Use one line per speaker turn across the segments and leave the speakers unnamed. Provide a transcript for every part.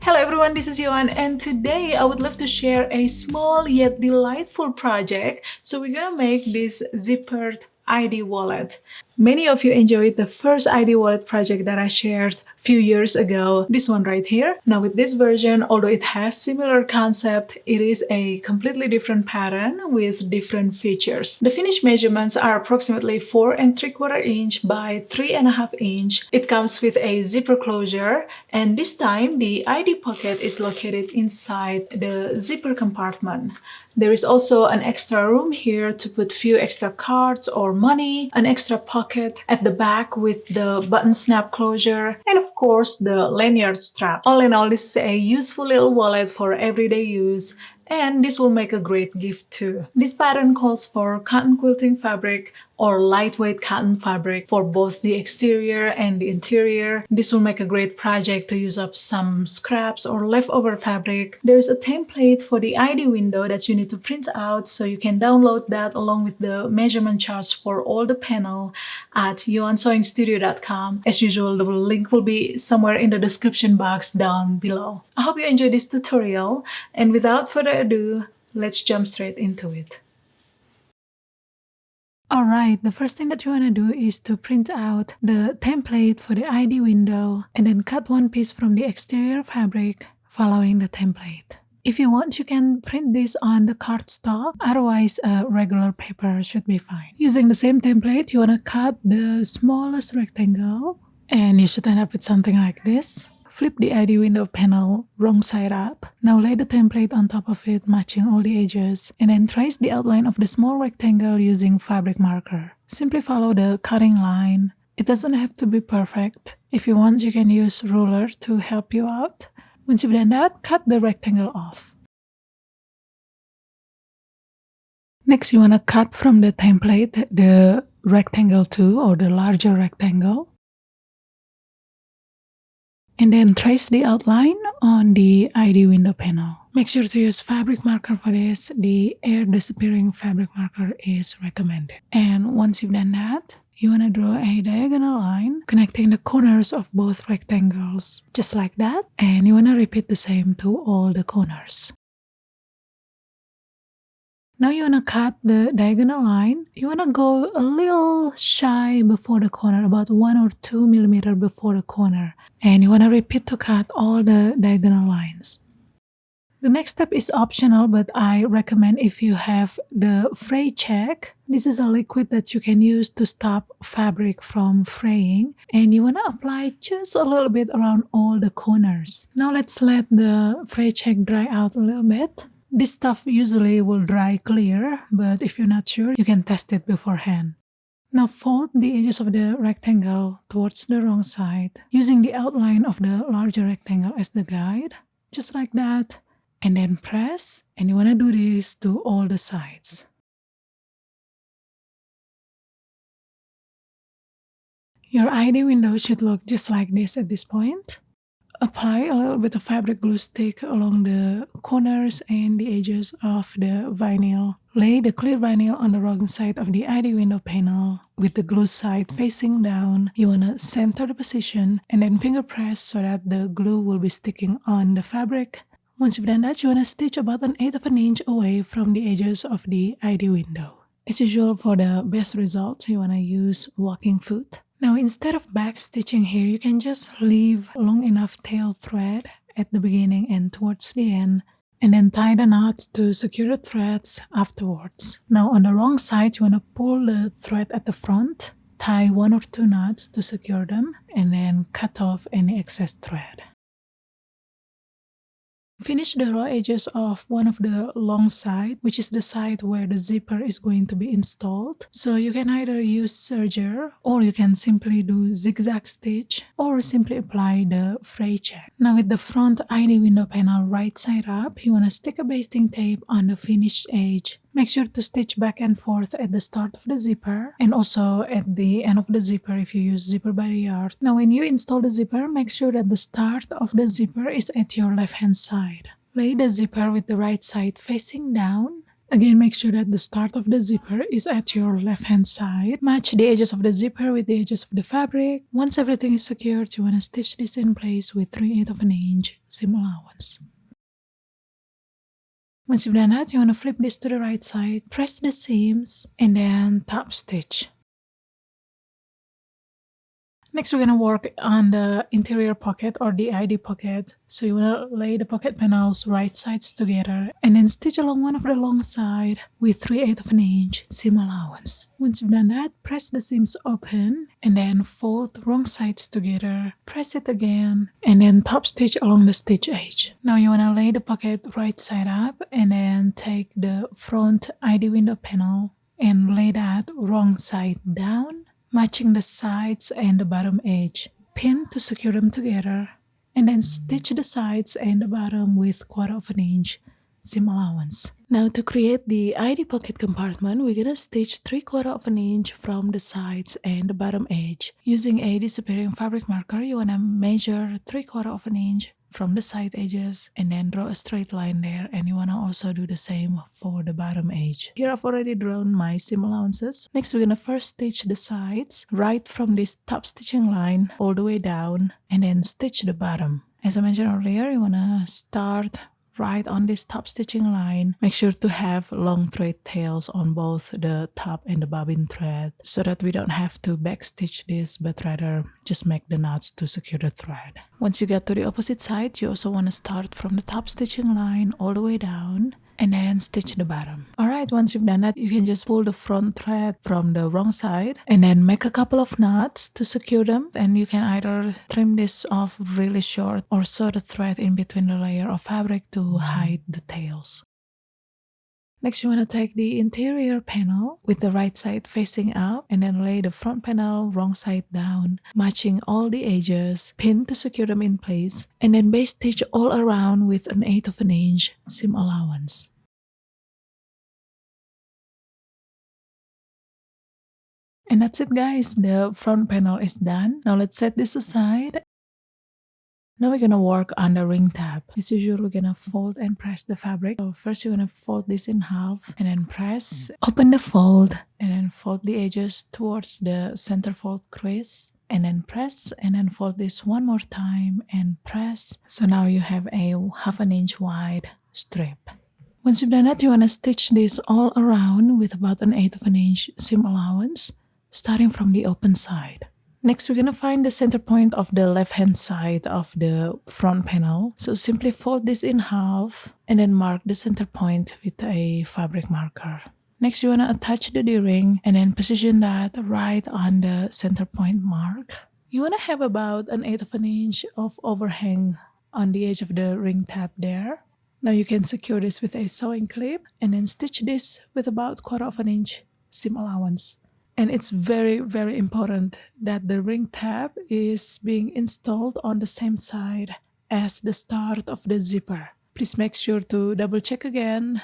Hello everyone, this is Yoan, and today I would love to share a small yet delightful project. So we're gonna make this zippered ID wallet. Many of you enjoyed the first ID wallet project that I shared a few years ago, this one right here. Now with this version, although it has similar concept, it is a completely different pattern with different features. The finished measurements are approximately 4 3/4 inch by 3.5 inch. It comes with a zipper closure, and this time the ID pocket is located inside the zipper compartment. There is also an extra room here to put few extra cards or money, an extra pocket at the back with the button snap closure, and of course the lanyard strap. All in all, this is a useful little wallet for everyday use, and this will make a great gift too. This pattern calls for cotton quilting fabric or lightweight cotton fabric for both the exterior and the interior. This will make a great project to use up some scraps or leftover fabric. There is a template for the ID window that you need to print out, so you can download that along with the measurement charts for all the panel at YoanSewingStudio.com. As usual, the link will be somewhere in the description box down below. I hope you enjoyed this tutorial, and without further ado, let's jump straight into it. Alright, the first thing that you want to do is to print out the template for the ID window and then cut one piece from the exterior fabric following the template. If you want, you can print this on the cardstock, otherwise regular paper should be fine. Using the same template, you want to cut the smallest rectangle and you should end up with something like this. Flip the ID window panel wrong side up. Now lay the template on top of it, matching all the edges, and then trace the outline of the small rectangle using fabric marker. Simply follow the cutting line. It doesn't have to be perfect. If you want, you can use ruler to help you out. Once you've done that, cut the rectangle off. Next, you want to cut from the template the rectangle 2 or the larger rectangle. And then trace the outline on the ID window panel. Make sure to use fabric marker for this. The air disappearing fabric marker is recommended. And once you've done that, you want to draw a diagonal line connecting the corners of both rectangles, just like that. And you want to repeat the same to all the corners. Now you want to cut the diagonal line. You want to go a little shy before the corner, about 1 or 2 millimeters before the corner. And you want to repeat to cut all the diagonal lines. The next step is optional, but I recommend if you have the fray check. This is a liquid that you can use to stop fabric from fraying. And you want to apply just a little bit around all the corners. Now let's let the fray check dry out a little bit. This stuff usually will dry clear, but if you're not sure, you can test it beforehand. Now fold the edges of the rectangle towards the wrong side, using the outline of the larger rectangle as the guide, just like that, and then press, and you want to do this to all the sides. Your ID window should look just like this at this point. Apply a little bit of fabric glue stick along the corners and the edges of the vinyl. Lay the clear vinyl on the wrong side of the ID window panel with the glue side facing down. You want to center the position and then finger press so that the glue will be sticking on the fabric. Once you've done that, you want to stitch about 1/8 inch away from the edges of the ID window. As usual, for the best results, you want to use walking foot. Now instead of back stitching here, you can just leave long enough tail thread at the beginning and towards the end, and then tie the knots to secure the threads afterwards. Now on the wrong side, you want to pull the thread at the front, tie 1 or 2 knots to secure them, and then cut off any excess thread. Finish the raw edges of one of the long side, which is the side where the zipper is going to be installed. So you can either use serger, or you can simply do zigzag stitch, or simply apply the fray check. Now with the front ID window panel right side up, you want to stick a basting tape on the finished edge. Make sure to stitch back and forth at the start of the zipper and also at the end of the zipper if you use zipper by the yard. Now when you install the zipper, make sure that the start of the zipper is at your left hand side. Lay the zipper with the right side facing down Again, make sure that the start of the zipper is at your left-hand side. Match the edges of the zipper with the edges of the fabric. Once everything is secured, you want to stitch this in place with 3/8 of an inch seam allowance. Once you've done that, you want to flip this to the right side, press the seams, and then top stitch. Next, we're going to work on the interior pocket or the ID pocket. So you want to lay the pocket panels right sides together and then stitch along one of the long side with 3/8 of an inch seam allowance. Once you've done that, press the seams open and then fold wrong sides together, press it again, and then top stitch along the stitch edge. Now you want to lay the pocket right side up and then take the front ID window panel and lay that wrong side down, matching the sides and the bottom edge. Pin to secure them together, and then stitch the sides and the bottom with 1/4 of an inch seam allowance. Now to create the ID pocket compartment, we're gonna stitch 3/4 of an inch from the sides and the bottom edge. Using a disappearing fabric marker, you wanna measure 3/4 of an inch from the side edges and then draw a straight line there, and you want to also do the same for the bottom edge. Here I've already drawn my seam allowances. Next we're going to first stitch the sides right from this top stitching line all the way down and then stitch the bottom. As I mentioned earlier, you want to start right on this top stitching line. Make sure to have long thread tails on both the top and the bobbin thread so that we don't have to backstitch this, but rather just make the knots to secure the thread. Once you get to the opposite side, you also want to start from the top stitching line all the way down and then stitch the bottom. Alright, once you've done that, you can just pull the front thread from the wrong side and then make a couple of knots to secure them. And you can either trim this off really short or sew the thread in between the layer of fabric to hide the tails. Next, you want to take the interior panel with the right side facing up and then lay the front panel wrong side down, matching all the edges, pin to secure them in place, and then base stitch all around with 1/8 of an inch seam allowance. And that's it, guys. The front panel is done. Now let's set this aside. Now we're gonna work on the ring tab. As usual, we're gonna fold and press the fabric. So first you're gonna fold this in half and then press, open the fold, and then fold the edges towards the center fold crease, and then press, and then fold this one more time and press. So now you have a 1/2 an inch wide strip. Once you've done that, you wanna stitch this all around with about 1/8 of an inch seam allowance, starting from the open side. Next, we're going to find the center point of the left-hand side of the front panel. So simply fold this in half and then mark the center point with a fabric marker. Next, you want to attach the D-ring and then position that right on the center point mark. You want to have about 1/8 of an inch of overhang on the edge of the ring tab there. Now you can secure this with a sewing clip and then stitch this with about 1/4 of an inch seam allowance. And it's very, very important that the ring tab is being installed on the same side as the start of the zipper. Please make sure to double check again.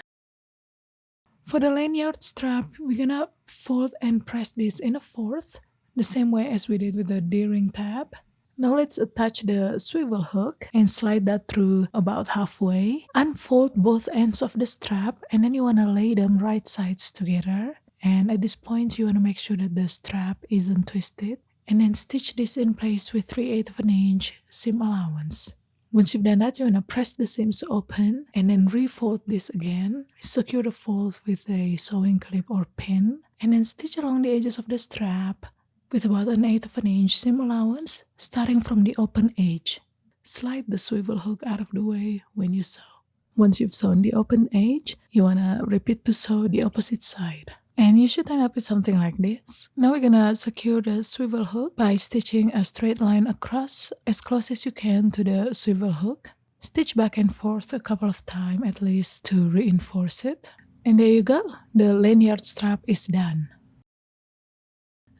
For the lanyard strap, we're gonna fold and press this in 1/4, the same way as we did with the D-ring tab. Now let's attach the swivel hook and slide that through about halfway. Unfold both ends of the strap and then you wanna lay them right sides together. And at this point, you want to make sure that the strap isn't twisted. And then stitch this in place with 3/8 of an inch seam allowance. Once you've done that, you want to press the seams open and then refold this again. Secure the fold with a sewing clip or pin. And then stitch along the edges of the strap with about 1/8 of an inch seam allowance, starting from the open edge. Slide the swivel hook out of the way when you sew. Once you've sewn the open edge, you want to repeat to sew the opposite side. And you should end up with something like this. Now we're gonna secure the swivel hook by stitching a straight line across as close as you can to the swivel hook. Stitch back and forth a couple of times at least to reinforce it. And there you go, the lanyard strap is done.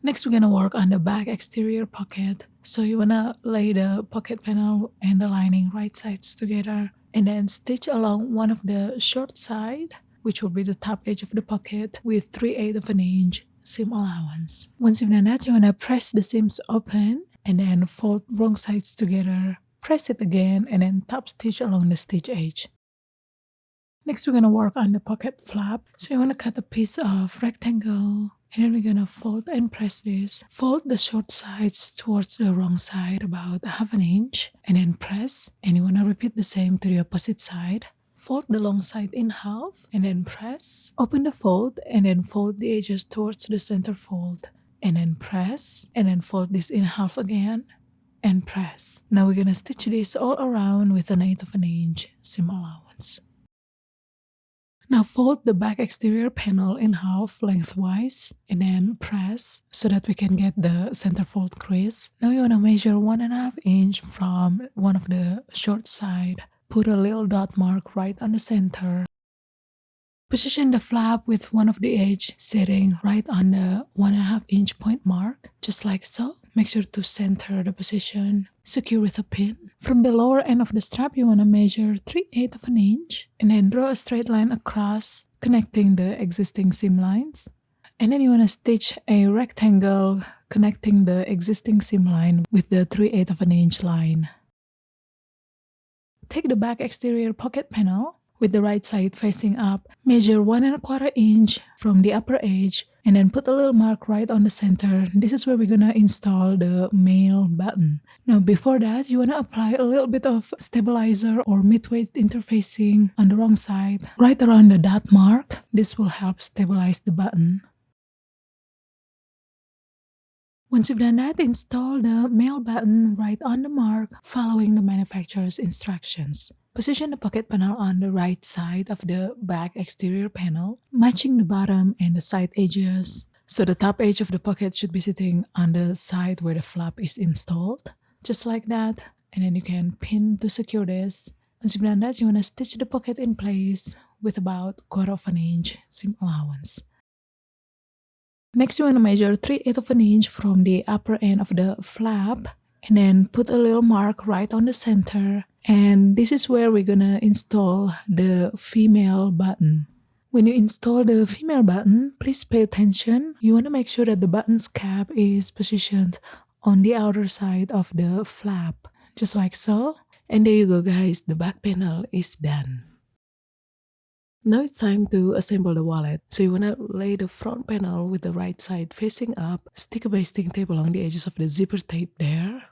Next, we're gonna work on the back exterior pocket. So you wanna lay the pocket panel and the lining right sides together and then stitch along one of the short side, which will be the top edge of the pocket, with 3/8 of an inch seam allowance. Once you've done that, you want to press the seams open and then fold wrong sides together, press it again, and then top stitch along the stitch edge. Next, we're gonna work on the pocket flap. So you wanna cut a piece of rectangle, and then we're gonna fold and press this. Fold the short sides towards the wrong side about half an inch, and then press. And you wanna repeat the same to the opposite side. Fold the long side in half, and then press. Open the fold, and then fold the edges towards the center fold. And then press, and then fold this in half again, and press. Now we're gonna stitch this all around with 1/8 of an inch seam allowance. Now fold the back exterior panel in half lengthwise and then press so that we can get the center fold crease. Now you want to measure 1.5 inch from one of the short side. Put a little dot mark right on the center. Position the flap with one of the edge sitting right on the 1.5 inch point mark, just like so. Make sure to center the position. Secure with a pin. From the lower end of the strap, you want to measure 3/8 of an inch and then draw a straight line across, connecting the existing seam lines. And then you want to stitch a rectangle connecting the existing seam line with the 3/8 of an inch line. Take the back exterior pocket panel with the right side facing up, measure 1.25 inch from the upper edge, and then put a little mark right on the center. This is where we're gonna install the male button. Now before that, you wanna apply a little bit of stabilizer or midweight interfacing on the wrong side, right around the dot mark. This will help stabilize the button. Once you've done that, install the male button right on the mark, following the manufacturer's instructions. Position the pocket panel on the right side of the back exterior panel, matching the bottom and the side edges. So the top edge of the pocket should be sitting on the side where the flap is installed, just like that. And then you can pin to secure this. Once you've done that, you want to stitch the pocket in place with about 1/4 inch seam allowance. Next, you want to measure 3/8 of an inch from the upper end of the flap, and then put a little mark right on the center. And this is where we're gonna install the female button. When you install the female button, please pay attention. You want to make sure that the button's cap is positioned on the outer side of the flap, just like so. And there you go, guys, the back panel is done. Now it's time to assemble the wallet. So you want to lay the front panel with the right side facing up, stick a basting tape along the edges of the zipper tape there.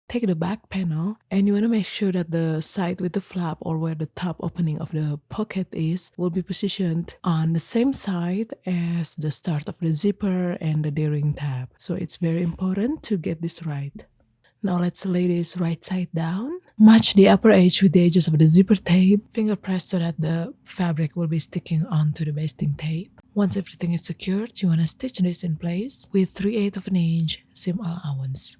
Take the back panel, and you want to make sure that the side with the flap, or where the top opening of the pocket is, will be positioned on the same side as the start of the zipper and the D-ring tab. So it's very important to get this right. Now let's lay this right side down. Match the upper edge with the edges of the zipper tape. Finger press so that the fabric will be sticking onto the basting tape. Once everything is secured, you want to stitch this in place with 3/8 of an inch seam allowance.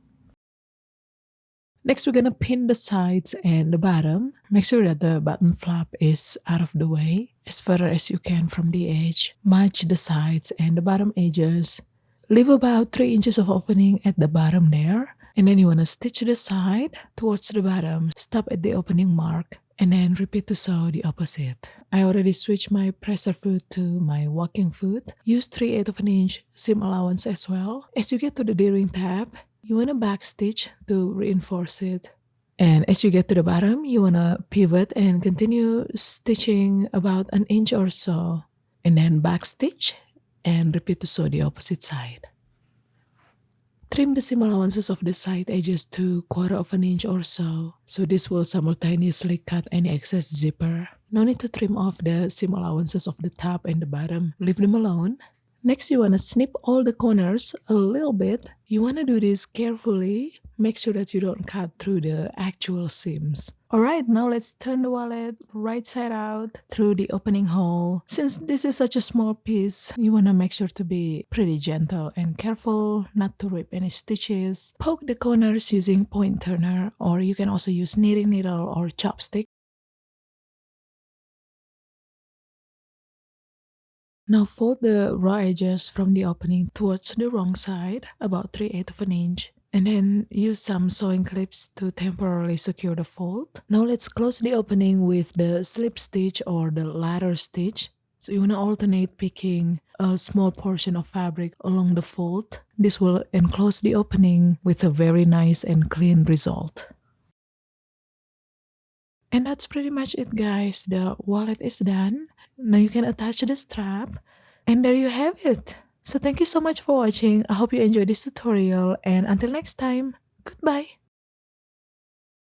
Next, we're gonna pin the sides and the bottom. Make sure that the button flap is out of the way as far as you can from the edge. Match the sides and the bottom edges. Leave about 3 inches of opening at the bottom there. And then you wanna stitch the side towards the bottom. Stop at the opening mark and then repeat to sew the opposite. I already switched my presser foot to my walking foot. Use 3/8 of an inch seam allowance as well. As you get to the D-ring tab, you want to back stitch to reinforce it. And as you get to the bottom, you want to pivot and continue stitching about 1 inch or so. And then back stitch and repeat to sew the opposite side. Trim the seam allowances of the side edges to 1/4 inch or so. So this will simultaneously cut any excess zipper. No need to trim off the seam allowances of the top and the bottom. Leave them alone. Next, you want to snip all the corners a little bit. You want to do this carefully. Make sure that you don't cut through the actual seams. Alright, now let's turn the wallet right side out through the opening hole. Since this is such a small piece, you want to make sure to be pretty gentle and careful not to rip any stitches. Poke the corners using point turner, or you can also use knitting needle or chopstick. Now fold the raw edges from the opening towards the wrong side, about 3/8 of an inch. And then use some sewing clips to temporarily secure the fold. Now let's close the opening with the slip stitch or the ladder stitch. So you want to alternate picking a small portion of fabric along the fold. This will enclose the opening with a very nice and clean result. And that's pretty much it, guys. The wallet is done. Now you can attach the strap, and there you have it. So thank you so much for watching. I hope you enjoyed this tutorial, and until next time, goodbye.